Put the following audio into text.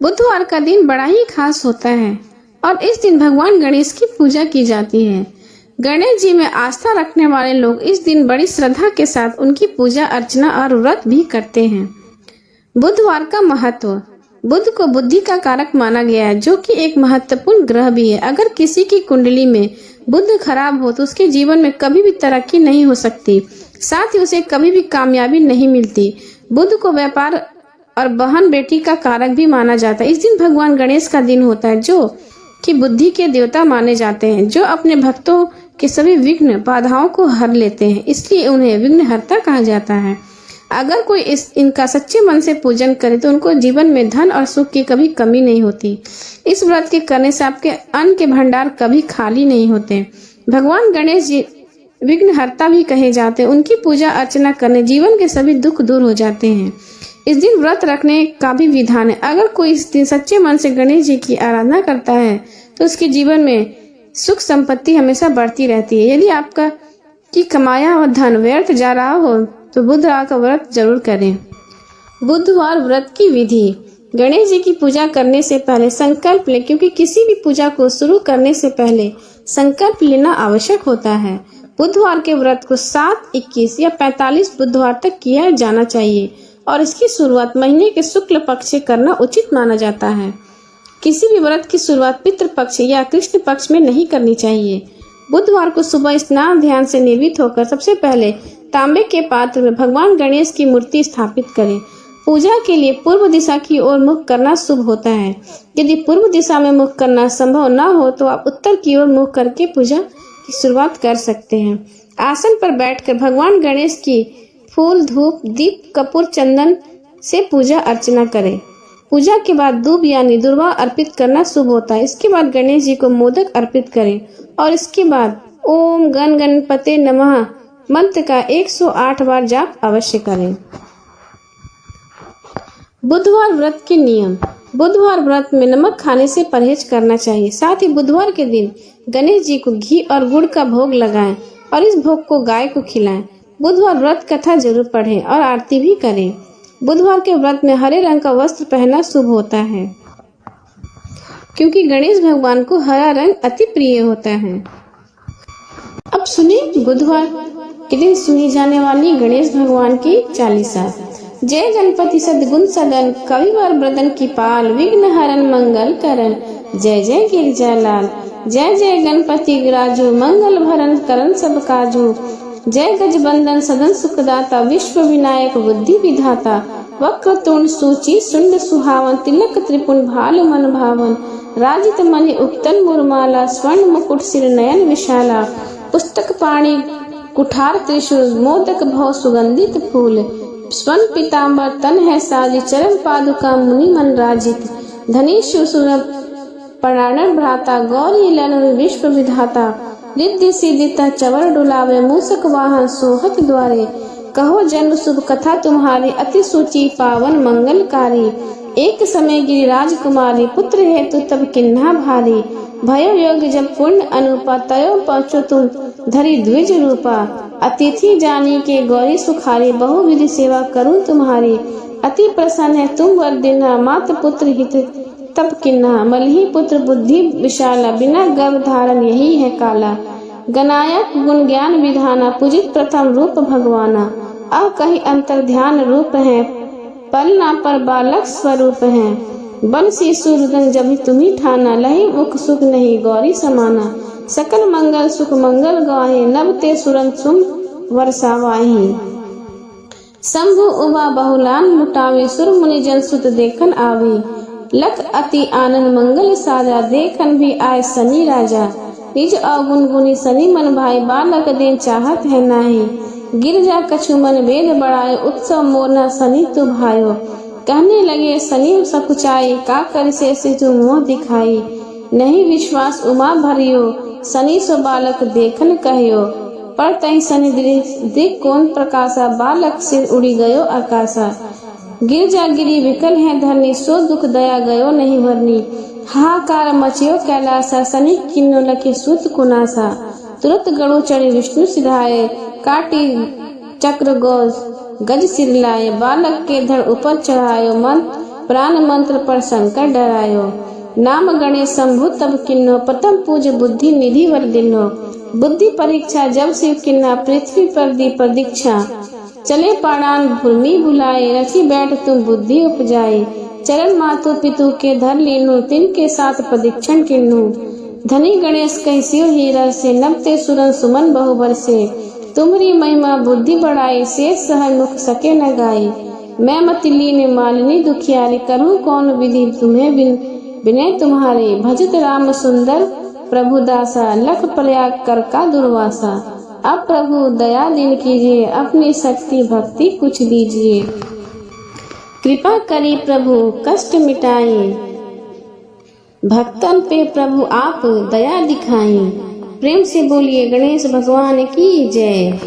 बुधवार का दिन बड़ा ही खास होता है और इस दिन भगवान गणेश की पूजा की जाती है। गणेश जी में आस्था रखने वाले लोग इस दिन बड़ी श्रद्धा के साथ उनकी पूजा अर्चना और व्रत भी करते हैं। बुधवार का महत्व। बुध को बुद्धि का कारक माना गया है, जो कि एक महत्वपूर्ण ग्रह भी है। अगर किसी की कुंडली में बुध खराब हो तो उसके जीवन में कभी भी तरक्की नहीं हो सकती, साथ ही उसे कभी भी कामयाबी नहीं मिलती। बुध को व्यापार और बहन बेटी का कारक भी माना जाता है। इस दिन भगवान गणेश का दिन होता है, जो कि बुद्धि के देवता माने जाते हैं, जो अपने भक्तों के सभी विघ्न बाधाओं को हर लेते हैं, इसलिए उन्हें विघ्नहर्ता कहा जाता है। अगर कोई इनका सच्चे मन से पूजन करे तो उनको जीवन में धन और सुख की कभी कमी नहीं होती। इस व्रत के करने से आपके अन्न के भंडार कभी खाली नहीं होते। भगवान गणेश जी विघ्नहर्ता भी कहे जाते हैं। उनकी पूजा अर्चना करने जीवन के सभी दुख दूर हो जाते हैं। इस दिन व्रत रखने का भी विधान है। अगर कोई इस दिन सच्चे मन से गणेश जी की आराधना करता है तो उसके जीवन में सुख संपत्ति हमेशा बढ़ती रहती है। यदि आपका की कमाया हुआ धन व्यर्थ जा रहा हो तो बुधवार का व्रत जरूर करें। बुधवार व्रत की विधि। गणेश जी की पूजा करने से पहले संकल्प लें, क्योंकि किसी भी पूजा को शुरू करने से पहले संकल्प लेना आवश्यक होता है। बुधवार के व्रत को 7, 21 या 45 बुधवार तक किया जाना चाहिए और इसकी शुरुआत महीने के शुक्ल पक्ष से करना उचित माना जाता है। किसी भी व्रत की शुरुआत पितृ पक्ष या कृष्ण पक्ष में नहीं करनी चाहिए। बुधवार को सुबह स्नान ध्यान से निवृत्त होकर सबसे पहले तांबे के पात्र में भगवान गणेश की मूर्ति स्थापित करें। पूजा के लिए पूर्व दिशा की ओर मुख करना शुभ होता है। यदि पूर्व दिशा में मुख करना संभव न हो तो आप उत्तर की ओर मुख करके पूजा की शुरुआत कर सकते हैं। आसन पर बैठकर भगवान गणेश की फूल, धूप, दीप, कपूर, चंदन से पूजा अर्चना करें। पूजा के बाद दूब यानी दुर्वा अर्पित करना शुभ होता है। इसके बाद गणेश जी को मोदक अर्पित करें और इसके बाद ओम गण गणपते नमः मंत्र का 108 बार जाप अवश्य करें। बुधवार व्रत के नियम। बुधवार व्रत में नमक खाने से परहेज करना चाहिए। साथ ही बुधवार के दिन गणेश जी को घी और गुड़ का भोग लगाएं और इस भोग को गाय को खिलाएं। बुधवार व्रत कथा जरूर पढ़ें और आरती भी करें। बुधवार के व्रत में हरे रंग का वस्त्र पहनना शुभ होता है, क्योंकि गणेश भगवान को हरा रंग अति प्रिय होता है। अब सुने बुधवार के दिन सुनी जाने वाली गणेश भगवान की चालीसा। जय गणपति सद्गुण सदन, कविवर ब्रदन की पाल, विघ्न हरन मंगल करन, जय जय गिरजा लाल। जय जय गणपति राजू, मंगल भरन करन सब काजू। जय गजबंदन सदन सुखदाता, विश्व विनायक बुद्धि विधाता। वक्रतुंड सूची सुंड सुहावन, तिलक त्रिपुण भाल मन भावन। राजित मणि उक्तन मुरमाला, स्वर्ण मुकुट सिर नयन विशाला। पुस्तक पाणी कुठार त्रिशूल, मोदक भव सुगंधित फूल। स्वर्ण पीताम्बर तन है साजी, चरण पादुका मुनि मन राजित। धनी शिवसुर प्राणन भ्राता, गौरी लन विश्व विधाता। रिद्धि सिद्धिता चवर डुलावे, मूसक वाहन सोहत द्वारे। कहो जन्म शुभ कथा तुम्हारी, अति सूची पावन मंगलकारी। एक समय गिरिराज कुमारी, पुत्र हेतु तब किन्हा भारी। भयो योग जब पूर्ण अनुपा, तयो पहुँचो तुम धरी द्विज रूपा। अतिथि जानी के गौरी सुखारी, बहुविधि सेवा करूं तुम्हारी। अति प्रसन्न है तुम वर दिन्हा, मात्र पुत्र हित तब किन्हा। मलही पुत्र बुद्धि विशाला, बिना गर्भ धारण यही है काला। गनायक गुण ज्ञान विधाना, पूजित प्रथम रूप भगवाना। अब कहीं अंतर ध्यान रूप है, पलना पर बालक स्वरूप है। बन शिशु रुदन जब तुम्ही ठाना, लही मुख सुख नहीं गौरी समाना। सकल मंगल सुख मंगल गाहे, नभ ते सुरन सुम वर्षावाही। शंभु उमा बहुलान मुटावे, सुर मुनि जन सुत देखन आवे। लख अति आनंद मंगल साजा, देखन भी आए सनी राजा। निज अवगुण गुनी सनी मन भाई, बालक देन चाहत है नाही। गिरजा कछु मन वेद बढ़ाए, उत्सव मोरना सनी तु भायो। कहने लगे सनी सकुचाई, का कर से सितु मोह दिखाई। नहीं विश्वास उमा भरियो, सनी सो बालक देखन कहियो। पर तई सनी दिख कौन प्रकाशा, बालक सिर उड़ी गयो आकाशा। गिरजा गिरी विकल है धरनी, सो दुख दया गयो नहीं भरनी। हाहाकार मचियो कैलासा, सनी किन्नो लखे सूत कुनासा। तुरंत गणु चढ़ी विष्णु सिधाए, काटी चक्र गज सिर लाए। बालक के धड़ ऊपर चढ़ायो, प्राण मंत्र पर संकट डरायो। नाम गणेश शंभु तब किन्नो, प्रथम पूज बुद्धि निधि वर दिनो। बुद्धि परीक्षा जब शिव किन्ना, पृथ्वी पर दी प्रदीक्षा। चले पाड़ान भूमि बुलाए, रखी बैठ तुम बुद्धि उपजाए। चरण मातु पितु के धर लीनु, तिनके साथ प्रदीक्षण किन्नु। धनी गणेश कैसियो हीरा से, नबते सुरन सुमन बहुबर से। तुम्हारी महिमा बुद्धि बढ़ाई, शेष सह मुख सके न गाई। मैं मत लीन मालिनी दुखियारी, करूँ कौन विधि तुम्हें विनय तुम्हारे। भजत राम सुंदर प्रभु दासा, लख प्रयाग कर का दुर्वासा। अब प्रभु दया दिन कीजिए, अपनी शक्ति भक्ति कुछ दीजिए। कृपा करी प्रभु कष्ट मिटाई, भक्तन पे प्रभु आप दया दिखाई। प्रेम से बोलिए गणेश भगवान की जय।